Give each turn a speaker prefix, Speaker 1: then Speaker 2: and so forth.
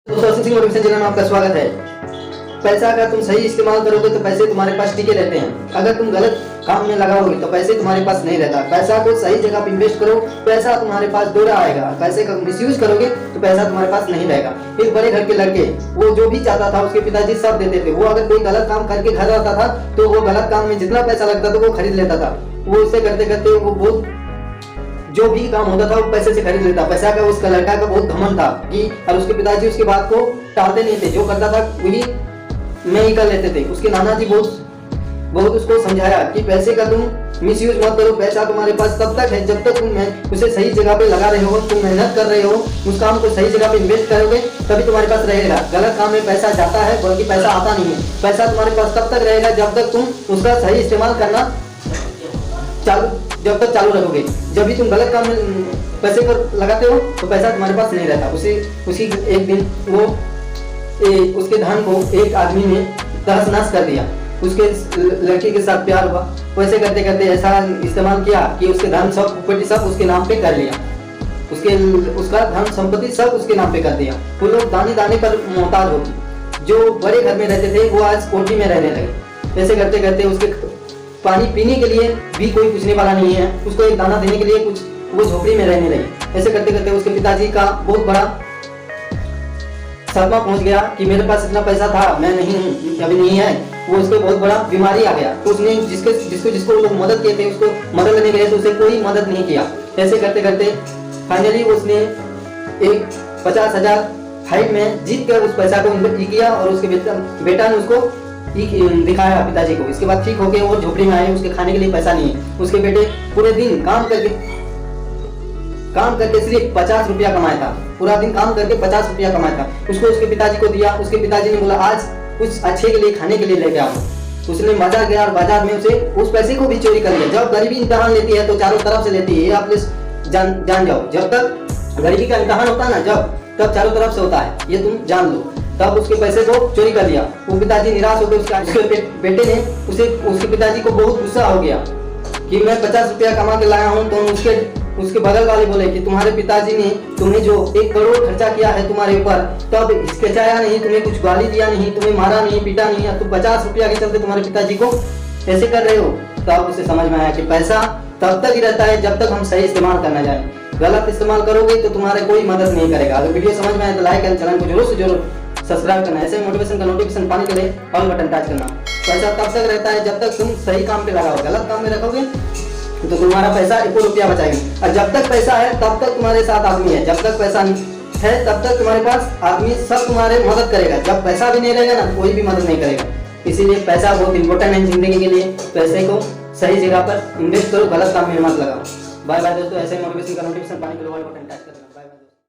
Speaker 1: दोस्तों Singh motivation channel में आपका स्वागत है। पैसा अगर तुम सही इस्तेमाल करोगे तो पैसे तुम्हारे पास टिके रहते हैं। अगर तुम गलत काम में लगाओगे तो पैसे तुम्हारे पास नहीं रहता। पैसा को सही जगह पे इन्वेस्ट करो, पैसा तुम्हारे पास दोहरा आएगा। पैसे का मिसयूज करोगे तो पैसा तुम्हारे पास नहीं रहेगा। एक बड़े घर के लड़के, वो जो भी चाहता था उसके पिताजी सब देते थे। वो अगर कोई गलत काम करके घर आता था तो वो गलत काम में जितना पैसा लगता था वो खरीद लेता था। वो उससे करते करते वो बहुत जो भी काम होता था वो पैसे से खरीद लेता। पैसा का उसका लड़का का बहुत घमंड था कि और उसके पिताजी उसके बात को टालते नहीं थे। जो करता था वही मैं ही कर लेते थे। उसके नाना जी बहुत उसको समझाया कि पैसे का तुम मिसयूज मत करो। पैसा तुम्हारे पास तब तक है जब तक तुम उसे सही जगह पे लगा रहे हो, तुम मेहनत कर रहे हो, उस काम को सही जगह पे इन्वेस्ट करोगे तभी तुम्हारे पास रहेगा। गलत काम में पैसा जाता है बल्कि पैसा आता नहीं है। पैसा तुम्हारे पास तब तक रहेगा जब तक तुम उसका सही इस्तेमाल करना जब तक चालू रखोगे। जब भी तुम गलत काम में पैसे को लगाते हो तो पैसा तुम्हारे पास नहीं रहता। उसी एक दिन वो उसके धन को एक आदमी ने तहस नहस कर दिया। उसके लड़की के साथ प्यार हुआ, वैसे करते करते ऐसा इस्तेमाल किया कि उसके धन सब प्रॉपर्टी सब उसके नाम पे कर लिया। उसका धन संपत्ति सब उसके नाम पे कर दिया। वो लोग दाने दाने पर मोहताज हो गए। जो बड़े घर में रहते थे वो आज कोठी में रहने लगे। ऐसे करते करते उसके पानी पीने के लिए भी कोई पूछने वाला नहीं है। उसको एक दाना देने के लिए कुछ वो झोपड़ी में रहने लगे। ऐसे करते करते उसके पिताजी का बहुत बड़ा सदमा पहुंच गया कि मेरे पास इतना पैसा था, मैं नहीं हूँ, अभी नहीं है। वो उसको बहुत बड़ा बीमारी आ गया। तो उसने जिसको लोग मदद किए थे उसको मदद लेने गए तो उसे कोई मदद नहीं किया। ऐसे करते करते फाइनली उसने एक 50,000 फाइट में जीत कर उस पैसा को इन्वेस्ट किया और उसके बेटा ने उसको दिखाया पिताजी को। इसके बाद ठीक होके वो झोपड़ी में आए। उसके खाने के लिए पैसा नहीं है। उसके बेटे पूरे दिन काम करके सिर्फ 50 रुपया कमाया था। पूरा दिन काम करके 50 रुपया कमाया था। उसको उसके पिताजी को दिया। उसके पिताजी ने बोला आज कुछ अच्छे के लिए खाने के लिए लेके आओ। उसने बाजार गया और बाजार में उसे उस पैसे को भी चोरी कर लिया। जब गरीबी इम्तहान लेती है तो चारों तरफ से लेती है। आप जान जाओ, जब तक गरीबी का इम्तहान होता है ना तब चारों तरफ से होता है, ये तुम जान लो। तब उसके पैसे को चोरी कर लिया। वो पिताजी निराश हो गए। उसके बेटे ने उसके पिताजी को बहुत गुस्सा हो गया कि मैं 50 रुपया कमा के लाया हूँ। तो उसके बगल वाले बोले कि तुम्हारे पिताजी ने तुम्हें जो 1 करोड़ खर्चा किया है तुम्हारे ऊपर, तब हिचकिचाया नहीं, तुम्हें कुछ गाली दिया नहीं, तुम्हें मारा नहीं, पीटा नहीं, तुम 50 रुपया के चलते तुम्हारे पिताजी को ऐसे कर रहे हो। तब उसे समझ में आया कि पैसा तब तक ही रहता है जब तक हम सही इस्तेमाल करना जाए। गलत इस्तेमाल करोगे तो तुम्हारे कोई मदद नहीं करेगा। अगर वीडियो समझ में आए तो लाइक एंड चैनल को जरूर से जरूर सब्सक्राइब करना। ऐसे मोटिवेशन का नोटिफिकेशन पाने के लिए ऑल बटन टच करना। पैसा तब तक रहता है जब तक तुम सही काम पे लगाओ। गलत काम में रखोगे तो तुम्हारा पैसा 1 रुपया बचाएगा। और जब तक पैसा है तब तक तुम्हारे साथ आदमी है। जब तक पैसा है तब तक तुम्हारे पास आदमी सब तुम्हारे मदद करेगा। जब पैसा भी नहीं रहेगा ना कोई भी मदद नहीं करेगा। इसीलिए पैसा बहुत इंपॉर्टेंट है जिंदगी के लिए। पैसे को सही जगह पर इन्वेस्ट करो, गलत काम में मत लगाओ। बाय बाय दोस्तों। ऐसे मोटिवेशन का नोटिफिकेशन पाने के लिए ऑल बटन टच करना।